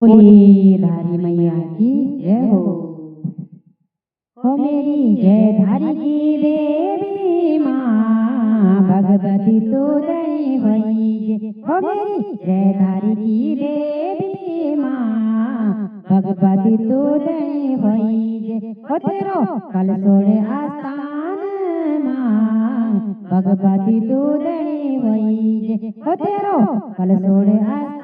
बोलिए धारी मैया की जय हो मेरी जय धारी की देवी माँ भगवती तो दई होई हो मेरी जय धारी की देवी माँ भगवती तो दई होई हो तेरो कल सोड़े आस्थान माँ भगवती तो दई होई हो तेरो कल सोड़े आस्थान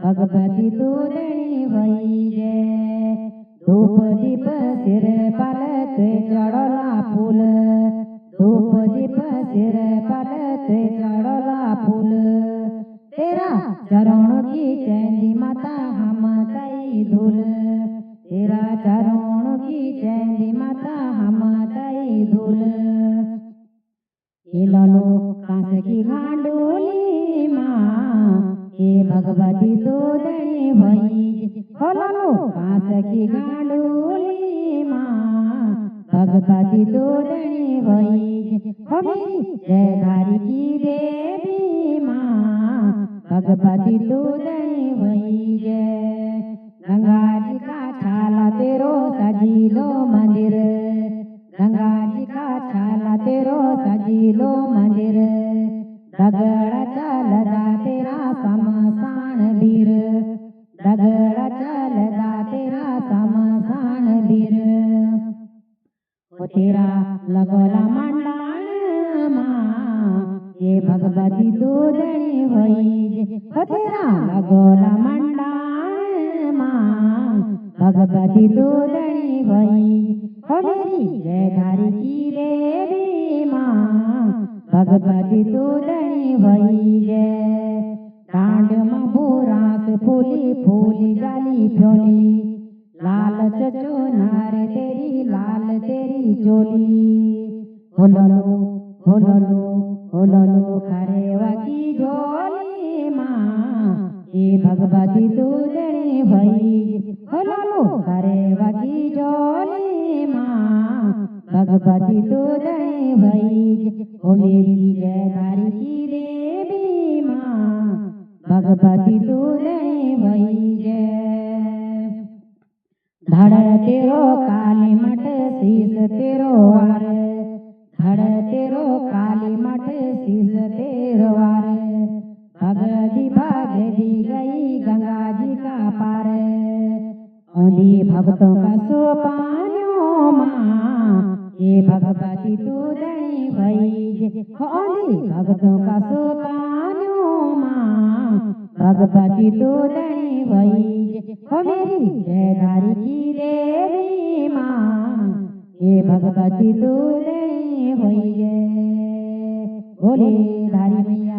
भगवती तू दणी होई रे धूप दीप सिर पालत चढ़ला फूल धूप दीप सिर पालत चढ़ला फूल तेरा चरणों की चैनी माता हम तई धूल तेरा चरणों की चैनी माता हम तई धूल लो कांस की घांडोली माँ ये भगवती तो दणी होई हो कांस की घांडोली माँ भगवती तो दणी होई हो मेरी जय धारी की देवी माँ भगवती तो दणी होई जय गंगा जी का छाला तेरो सजीलो मंदिर गंगा जी का छाला तेरो सजीलो मंदिर दगड़ चलदा तेरा समसान वीर दगड़ चलदा तेरा समसान वीर ओ तेरा लगोला मंडाण माँ ये भगवती तू दणी होई ओ तेरा लगोला मंडाण माँ भगवती तू दणी होई हो मेरी जय धारी की देवी माँ भगवती तू दणी होई जय डांड में बुरास फूली फूली जाली फ्योली लाल चचो नारे तेरी लाल तेरी चोली होलो खरे वकी झोली माँ ये भगवती तू दणी होई होलो खरे वकी झोली माँ भगवती तू दणी होई ओ मेरी जय धारी की देवी माँ भगवती तू दणी होई जय धड़ तेरो काली मठ शीस तेरो वार धड़ तेरो काली मठ शीस तेरो वार भगदी गई गंगा जी का पार औंधी भक्तों का सोपान्यो माँ ये भगवती तू दणी होई औंधी भक्तों का सोपान्यो माँ भगवती तू दणी होई हो मेरी जय धारी की देवी माँ ये भगवती तू दणी होई बोले धारी मैया